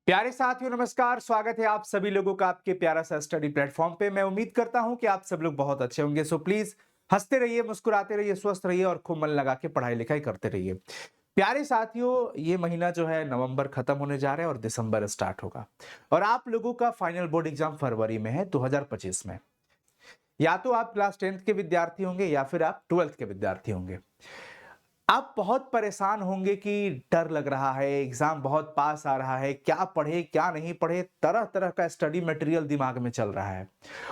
प्यारे साथियों नमस्कार। स्वागत है आप सभी लोगों का आपके प्यारा सा स्टडी प्लेटफॉर्म पे। मैं उम्मीद करता हूं कि आप सब लोग बहुत अच्छे होंगे। सो प्लीज हंसते रहिए, मुस्कुराते रहिए, स्वस्थ रहिए और खूब मन लगा के पढ़ाई लिखाई करते रहिए। प्यारे साथियों, ये महीना जो है नवंबर खत्म होने जा रहा है और दिसंबर स्टार्ट होगा और आप लोगों का फाइनल बोर्ड एग्जाम फरवरी में है 2025 में। या तो आप क्लास 10th के विद्यार्थी होंगे या फिर आप 12th के विद्यार्थी होंगे। आप बहुत परेशान होंगे कि डर लग रहा है, एग्जाम बहुत पास आ रहा है, क्या पढ़े क्या नहीं पढ़े, तरह तरह का स्टडी मटेरियल दिमाग में चल रहा है।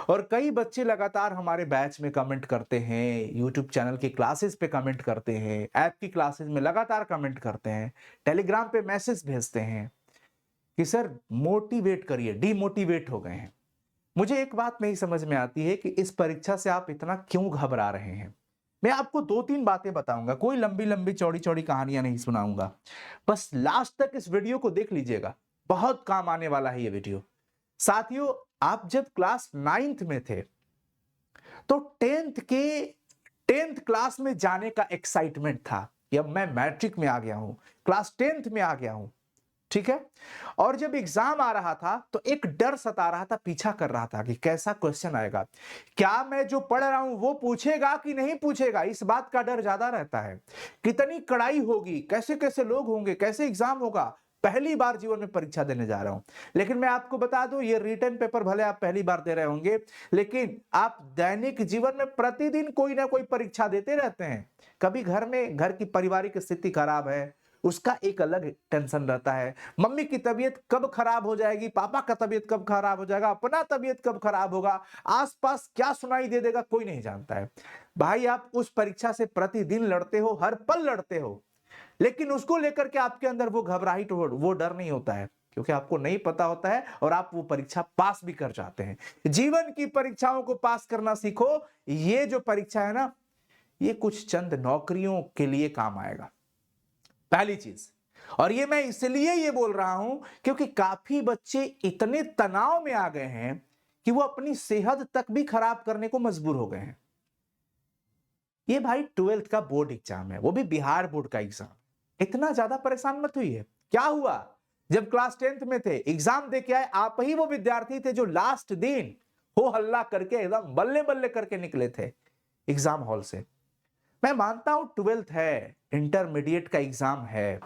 और कई बच्चे लगातार हमारे बैच में कमेंट करते हैं, यूट्यूब चैनल की क्लासेस पे कमेंट करते हैं, ऐप की क्लासेस में लगातार कमेंट करते हैं, टेलीग्राम पे मैसेज भेजते हैं कि सर मोटिवेट करिए, डीमोटिवेट हो गए हैं। मुझे एक बात नहीं समझ में आती है कि इस परीक्षा से आप इतना क्यों घबरा रहे हैं। मैं आपको दो तीन बातें बताऊंगा, कोई लंबी लंबी चौड़ी चौड़ी कहानियां नहीं सुनाऊंगा। बस लास्ट तक इस वीडियो को देख लीजिएगा, बहुत काम आने वाला है ये वीडियो। साथियों, आप जब क्लास 9th में थे तो 10th क्लास में जाने का एक्साइटमेंट था कि अब मैं मैट्रिक में आ गया हूं, क्लास 10th में आ गया हूं। ठीक है। और जब एग्जाम आ रहा था तो एक डर सता रहा था, पीछा कर रहा था कि कैसा क्वेश्चन आएगा, क्या मैं जो पढ़ रहा हूं वो पूछेगा कि नहीं पूछेगा, इस बात का डर ज्यादा रहता है। कितनी कड़ाई होगी, कैसे कैसे लोग होंगे, कैसे एग्जाम होगा। पहली बार जीवन में परीक्षा देने जा रहा हूं। लेकिन मैं आपको बता दूं, ये रिटन पेपर भले आप पहली बार दे रहे होंगे, लेकिन आप दैनिक जीवन में प्रतिदिन कोई ना कोई परीक्षा देते रहते हैं। कभी घर में, घर की पारिवारिक स्थिति खराब है, उसका एक अलग टेंशन रहता है। मम्मी की तबीयत कब खराब हो जाएगी, पापा का तबीयत कब खराब हो जाएगा, अपना तबीयत कब खराब होगा, आसपास क्या सुनाई दे देगा, कोई नहीं जानता है। भाई, आप उस परीक्षा से प्रतिदिन लड़ते हो, हर पल लड़ते हो, लेकिन उसको लेकर के आपके अंदर वो घबराहट, वो डर नहीं होता है, क्योंकि आपको नहीं पता होता है और आप वो परीक्षा पास भी कर जाते हैं। जीवन की परीक्षाओं को पास करना सीखो। ये जो परीक्षा है ना, ये कुछ चंद नौकरियों के लिए काम आएगा, पहली चीज। और ये मैं इसलिए ये बोल रहा हूं क्योंकि काफी बच्चे इतने तनाव में आ गए हैं कि वो अपनी सेहत तक भी खराब करने को मजबूर हो गए हैं। ये भाई 12th का बोर्ड एग्जाम है, वो भी बिहार बोर्ड का एग्जाम। इतना ज्यादा परेशान मत हुई। क्या हुआ, जब क्लास 10th में थे, एग्जाम दे के आए, आप ही वो विद्यार्थी थे जो लास्ट दिन हो हल्ला करके एकदम बल्ले बल्ले करके निकले थे एग्जाम हॉल से। मैं मानता हूं 12th है, इंटरमीडिएट का एग्जाम है,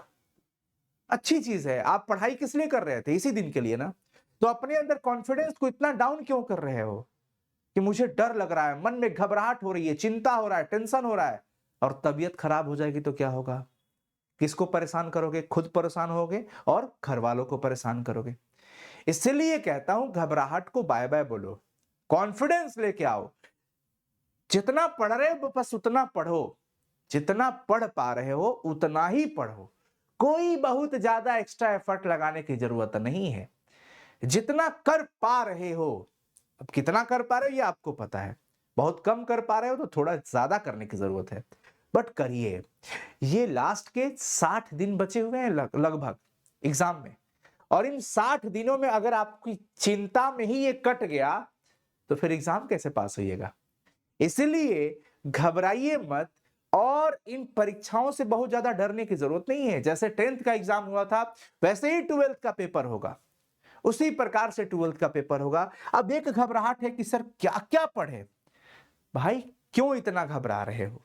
अच्छी चीज है। आप पढ़ाई किस लिए कर रहे थे, इसी दिन के लिए ना। तो अपने अंदर कॉन्फिडेंस को इतना डाउन क्यों कर रहे हो कि मुझे डर लग रहा है, मन में घबराहट हो रही है, चिंता हो रहा है, टेंशन हो रहा है। और तबीयत खराब हो जाएगी तो क्या होगा, किसको परेशान करोगे, खुद परेशान होगे और घर वालों को परेशान करोगे। इसलिए कहता हूं, घबराहट को बाय बाय बोलो, कॉन्फिडेंस लेके आओ। जितना पढ़ रहे हो बस उतना पढ़ो, जितना पढ़ पा रहे हो उतना ही पढ़ो। कोई बहुत ज्यादा एक्स्ट्रा एफर्ट लगाने की जरूरत नहीं है। जितना कर पा रहे हो, अब कितना कर पा रहे हो ये आपको पता है। बहुत कम कर पा रहे हो तो थोड़ा ज्यादा करने की जरूरत है, बट करिए। ये लास्ट के 60 दिन बचे हुए हैं लगभग एग्जाम में, और इन 60 दिनों में अगर आपकी चिंता में ही ये कट गया तो फिर एग्जाम कैसे पास होइएगा। इसलिए घबराइए मत, और इन परीक्षाओं से बहुत ज्यादा डरने की जरूरत नहीं है। जैसे 10th का एग्जाम हुआ था वैसे ही 12th का पेपर होगा, उसी प्रकार से 12th का पेपर होगा। अब एक घबराहट है कि सर क्या क्या पढ़े। भाई, क्यों इतना घबरा रहे हो,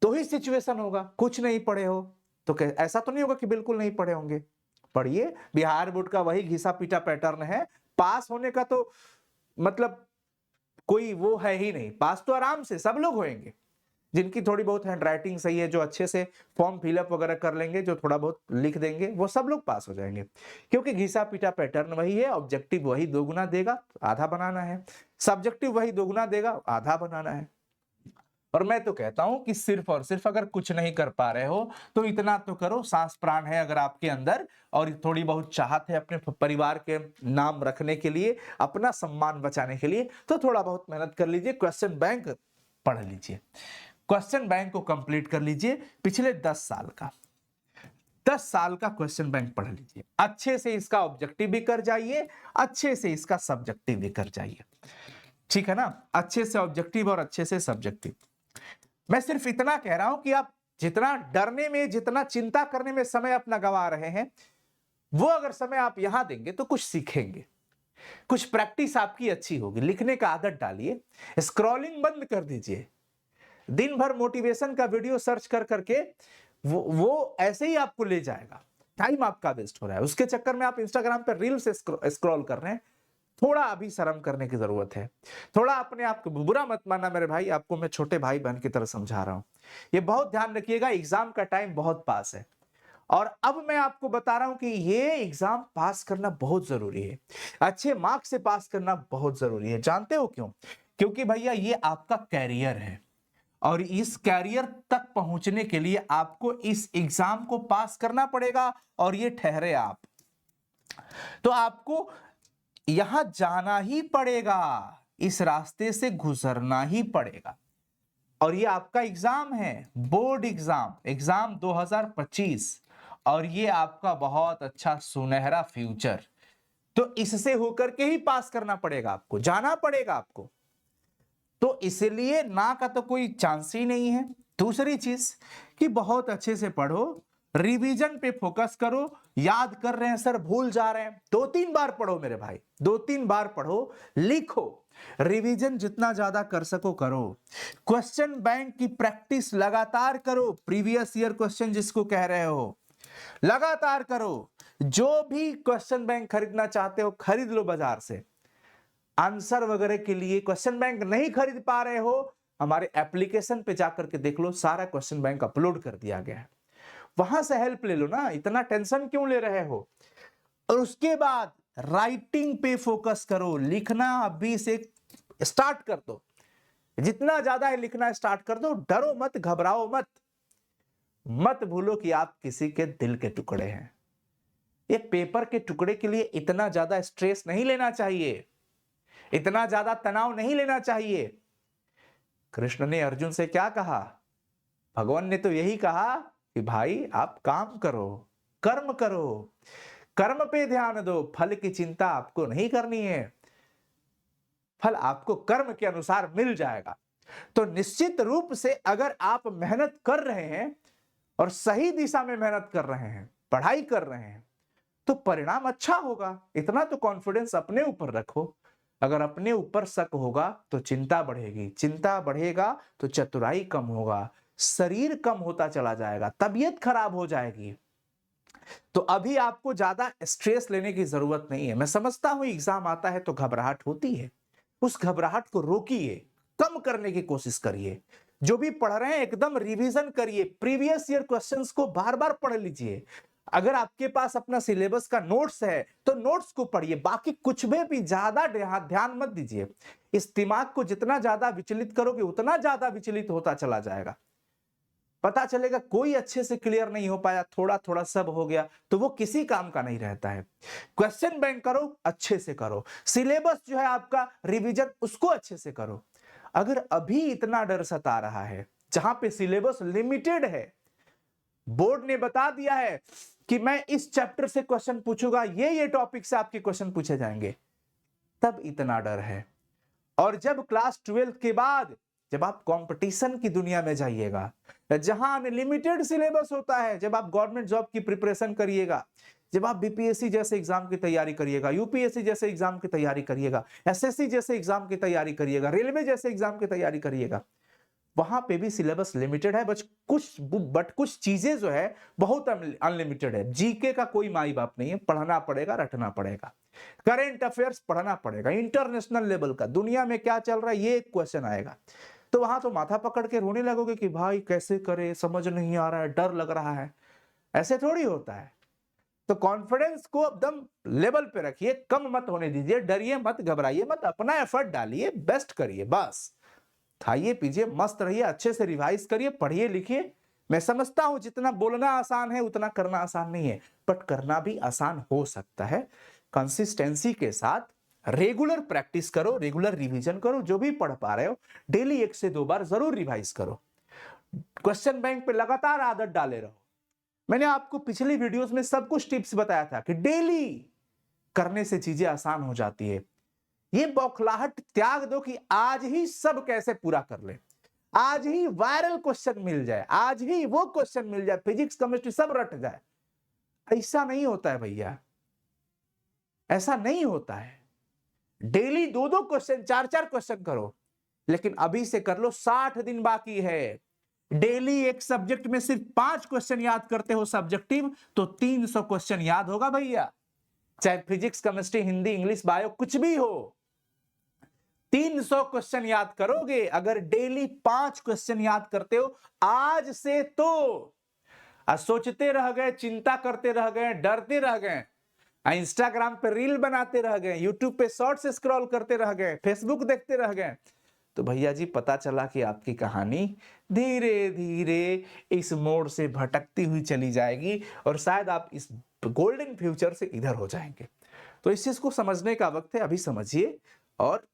तो ही सिचुएशन होगा। कुछ नहीं पढ़े हो तो ऐसा तो नहीं होगा कि बिल्कुल नहीं पढ़े होंगे। पढ़िए, बिहार बोर्ड का वही घिसा पीटा पैटर्न है। पास होने का तो मतलब कोई वो है ही नहीं, पास तो आराम से सब लोग होंगे। जिनकी थोड़ी बहुत हैंडराइटिंग सही है, जो अच्छे से फॉर्म फिलअप वगैरह कर लेंगे, जो थोड़ा बहुत लिख देंगे, वो सब लोग पास हो जाएंगे। क्योंकि घिसा पीटा पैटर्न वही है, ऑब्जेक्टिव वही दोगुना देगा, आधा बनाना है, सब्जेक्टिव वही दोगुना देगा, आधा बनाना है। और मैं तो कहता हूं कि सिर्फ और सिर्फ अगर कुछ नहीं कर पा रहे हो तो इतना तो करो, सांस प्राण है अगर आपके अंदर और थोड़ी बहुत चाहत है अपने परिवार के नाम रखने के लिए, अपना सम्मान बचाने के लिए, तो थोड़ा बहुत मेहनत कर लीजिए, क्वेश्चन बैंक पढ़ लीजिए, क्वेश्चन बैंक को कंप्लीट कर लीजिए। पिछले 10 साल का क्वेश्चन बैंक पढ़ लीजिए, अच्छे से इसका ऑब्जेक्टिव भी कर जाइए, अच्छे से इसका सब्जेक्टिव भी कर जाइए। ठीक है ना, अच्छे से ऑब्जेक्टिव और अच्छे से सब्जेक्टिव। मैं सिर्फ इतना कह रहा हूं कि आप जितना डरने में, जितना चिंता करने में समय अपना गंवा रहे हैं, वो अगर समय आप यहां देंगे तो कुछ सीखेंगे, कुछ प्रैक्टिस आपकी अच्छी होगी। लिखने का आदत डालिए, स्क्रॉलिंग बंद कर दीजिए। दिन भर मोटिवेशन का वीडियो सर्च कर करके वो ऐसे ही आपको ले जाएगा, टाइम आपका वेस्ट हो रहा है। उसके चक्कर में आप इंस्टाग्राम पर रील्स स्क्रॉल कर रहे हैं। थोड़ा अभी शर्म करने की जरूरत है। थोड़ा अपने आप को, बुरा मत मानना मेरे भाई, आपको मैं छोटे भाई बहन की तरह समझा रहा हूं। ये बहुत ध्यान रखिएगा, एग्जाम का टाइम बहुत पास है। और अब मैं आपको बता रहा हूं कि ये एग्जाम पास करना बहुत जरूरी है। अच्छे मार्क्स से पास करना बहुत जरूरी है। जानते हो क्यों? क्योंकि भैया ये आपका कैरियर है, और इस कैरियर तक पहुंचने के लिए आपको इस एग्जाम को पास करना पड़ेगा। और ये ठहरे आप, तो आपको यहां जाना ही पड़ेगा, इस रास्ते से गुजरना ही पड़ेगा। और ये आपका एग्जाम है, बोर्ड एग्जाम 2025, और ये आपका बहुत अच्छा सुनहरा फ्यूचर। तो इससे होकर के ही पास करना पड़ेगा, आपको जाना पड़ेगा आपको। तो इसलिए ना का तो कोई चांस ही नहीं है। दूसरी चीज कि बहुत अच्छे से पढ़ो, रिवीजन पे फोकस करो। याद कर रहे हैं सर, भूल जा रहे हैं, 2-3 बार पढ़ो मेरे भाई, 2-3 बार पढ़ो, लिखो। रिवीजन जितना ज्यादा कर सको करो। क्वेश्चन बैंक की प्रैक्टिस लगातार करो, प्रीवियस ईयर क्वेश्चन जिसको कह रहे हो, लगातार करो। जो भी क्वेश्चन बैंक खरीदना चाहते हो खरीद लो बाजार से। आंसर वगैरह के लिए क्वेश्चन बैंक नहीं खरीद पा रहे हो, हमारे एप्लीकेशन पे जाकर के देख लो, सारा क्वेश्चन बैंक अपलोड कर दिया गया है, वहां से हेल्प ले लो ना, इतना टेंशन क्यों ले रहे हो। और उसके बाद राइटिंग पे फोकस करो, लिखना अभी से स्टार्ट कर दो। जितना ज्यादा है लिखना स्टार्ट कर दो, डरो मत, घबराओ मत। मत भूलो कि आप किसी के दिल के टुकड़े हैं। एक पेपर के टुकड़े के लिए इतना ज्यादा स्ट्रेस नहीं लेना चाहिए, इतना ज्यादा तनाव नहीं लेना चाहिए। कृष्ण ने अर्जुन से क्या कहा? भगवान ने तो यही कहा कि भाई आप काम करो, कर्म करो, कर्म पे ध्यान दो, फल की चिंता आपको नहीं करनी है। फल आपको कर्म के अनुसार मिल जाएगा। तो निश्चित रूप से अगर आप मेहनत कर रहे हैं और सही दिशा में मेहनत कर रहे हैं, पढ़ाई कर रहे हैं, तो परिणाम अच्छा होगा। इतना तो कॉन्फिडेंस अपने ऊपर रखो। अगर अपने ऊपर शक होगा तो चिंता बढ़ेगी, चिंता बढ़ेगा तो चतुराई कम होगा, शरीर कम होता चला जाएगा, तबीयत खराब हो जाएगी। तो अभी आपको ज्यादा स्ट्रेस लेने की जरूरत नहीं है। मैं समझता हूं एग्जाम आता है तो घबराहट होती है, उस घबराहट को रोकिए, कम करने की कोशिश करिए। जो भी पढ़ रहे हैं एकदम रिवीजन करिए, प्रीवियस ईयर क्वेश्चंस को बार बार पढ़ लीजिए। अगर आपके पास अपना सिलेबस का नोट्स है तो नोट्स को पढ़िए, बाकी कुछ भी ज्यादा ध्यान मत दीजिए। इस दिमाग को जितना ज्यादा विचलित करोगे उतना ज्यादा विचलित होता चला जाएगा। पता चलेगा कोई अच्छे से क्लियर नहीं हो पाया, थोड़ा थोड़ा सब हो गया, तो वो किसी काम का नहीं रहता है। क्वेश्चन बैंक करो, अच्छे से करो। सिलेबस जो है आपका रिवीजन, उसको अच्छे से करो। अगर अभी इतना डर सता रहा है, जहां पे सिलेबस लिमिटेड है, बोर्ड ने बता दिया है कि मैं इस चैप्टर से क्वेश्चन पूछूंगा, ये टॉपिक से आपके क्वेश्चन पूछे जाएंगे, तब इतना डर है। और जब क्लास 12 के बाद जब आप कंपटीशन की दुनिया में जाइएगा, जहां अनलिमिटेड सिलेबस होता है, जब आप गवर्नमेंट जॉब की प्रिपरेशन करिएगा, जब आप बीपीएससी जैसे एग्जाम की तैयारी करिएगा, यूपीएससी जैसे एग्जाम की तैयारी करिएगा, एसएससी जैसे एग्जाम की तैयारी करिएगा, रेलवे जैसे एग्जाम की तैयारी करिएगा, वहां पे भी सिलेबस लिमिटेड है। बट कुछ चीजें जो है बहुत अनलिमिटेड है। जीके का कोई माई बाप नहीं है, पढ़ना पड़ेगा, रटना पड़ेगा। करेंट अफेयर्स पढ़ना पड़ेगा, इंटरनेशनल लेवल का दुनिया में क्या चल रहा है ये एक क्वेश्चन आएगा, तो वहां तो माथा पकड़ के रोने लगोगे कि भाई कैसे करे, समझ नहीं आ रहा है, डर लग रहा है। ऐसे थोड़ी होता है। तो कॉन्फिडेंस को एकदम लेवल पे रखिए, कम मत होने दीजिए, डरिए मत, घबराइए मत, अपना एफर्ट डालिए, बेस्ट करिए, बस खाइए पीजिए, मस्त रहिए, अच्छे से रिवाइज करिए, पढ़िए लिखिए। मैं समझता हूं जितना बोलना आसान है उतना करना आसान नहीं है, बट करना भी आसान हो सकता है। कंसिस्टेंसी के साथ रेगुलर प्रैक्टिस करो, रेगुलर रिवीजन करो, जो भी पढ़ पा रहे हो डेली 1 से 2 बार जरूर रिवाइज करो। क्वेश्चन बैंक पे लगातार आदत डाले रहो। मैंने आपको पिछली वीडियोस में सब कुछ टिप्स बताया था कि डेली करने से चीजें आसान हो जाती है। ये बौखलाहट त्याग दो कि आज ही सब कैसे पूरा कर ले, आज ही वायरल क्वेश्चन मिल जाए, आज ही वो क्वेश्चन मिल जाए, फिजिक्स केमिस्ट्री सब रट जाए। ऐसा नहीं होता है भैया। ऐसा नहीं होता है। डेली 2-2 क्वेश्चन, 4-4 क्वेश्चन करो, लेकिन अभी से कर लो, 60 दिन बाकी है। डेली एक सब्जेक्ट में सिर्फ 5 क्वेश्चन याद करते हो सब्जेक्टिव, तो 300 क्वेश्चन याद होगा भैया। चाहे physics, chemistry, Hindi, English, bio कुछ भी हो, 300 क्वेश्चन याद करोगे अगर डेली 5 क्वेश्चन याद करते हो आज से। तो सोचते रह गए, चिंता करते रह गए, डरते रह गए, इंस्टाग्राम पे रील बनाते रह गए, यूट्यूब पे शॉर्ट्स स्क्रॉल करते रह गए, फेसबुक देखते रह गए, तो भैया जी पता चला कि आपकी कहानी धीरे धीरे इस मोड़ से भटकती हुई चली जाएगी और शायद आप इस गोल्डन फ्यूचर से इधर हो जाएंगे। तो इस चीज को समझने का वक्त है, अभी समझिए और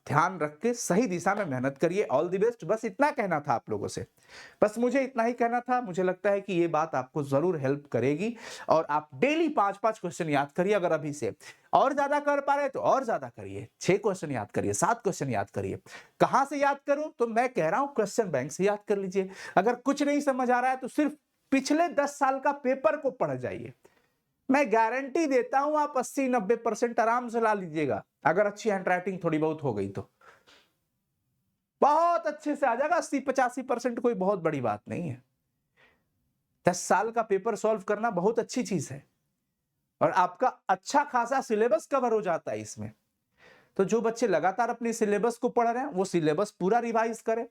ध्यान रख के सही दिशा में मेहनत करिए। ऑल द बेस्ट, बस इतना कहना था आप लोगों से, बस मुझे इतना ही कहना था। मुझे लगता है कि ये बात आपको जरूर हेल्प करेगी और आप डेली 5-5 क्वेश्चन याद करिए। अगर अभी से और ज्यादा कर पा रहे तो और ज्यादा करिए, 6 क्वेश्चन याद करिए, 7 क्वेश्चन याद करिए। कहां से याद करूं? तो मैं कह रहा हूं क्वेश्चन बैंक से याद कर लीजिए। अगर कुछ नहीं समझ आ रहा है तो सिर्फ पिछले 10 साल का पेपर को पढ़ जाइए। मैं गारंटी देता हूं आप 80-90% आराम से ला लीजिएगा, अगर अच्छी हैंडराइटिंग थोड़ी बहुत हो गई तो बहुत अच्छे से आ जाएगा। 80-85% कोई बहुत बड़ी बात नहीं है। 10 साल का पेपर सॉल्व करना बहुत अच्छी चीज है और आपका अच्छा खासा सिलेबस कवर हो जाता है इसमें। तो जो बच्चे लगातार अपने सिलेबस को पढ़ रहे हैं वो सिलेबस पूरा रिवाइज करें,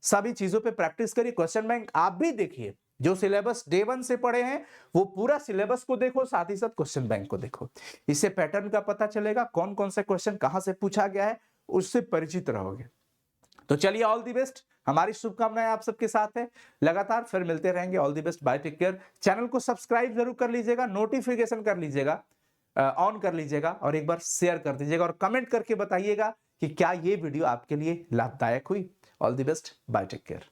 सभी चीजों पे प्रैक्टिस करिए। क्वेश्चन बैंक आप भी देखिए, जो सिलेबस डे 1 से पढ़े हैं वो पूरा सिलेबस को देखो, साथ ही साथ क्वेश्चन बैंक को देखो। इससे पैटर्न का पता चलेगा, कौन कौन से क्वेश्चन कहां से पूछा गया है, उससे परिचित रहोगे। तो चलिए, ऑल दी बेस्ट, हमारी शुभकामनाएं आप सबके साथ है। लगातार फिर मिलते रहेंगे। All the best, bye, take care. Channel को सब्सक्राइब जरूर कर लीजिएगा, नोटिफिकेशन कर लीजिएगा, ऑन कर लीजिएगा और एक बार शेयर कर दीजिएगा और कमेंट करके बताइएगा कि क्या ये वीडियो आपके लिए लाभदायक हुई। All the best, bye, take care.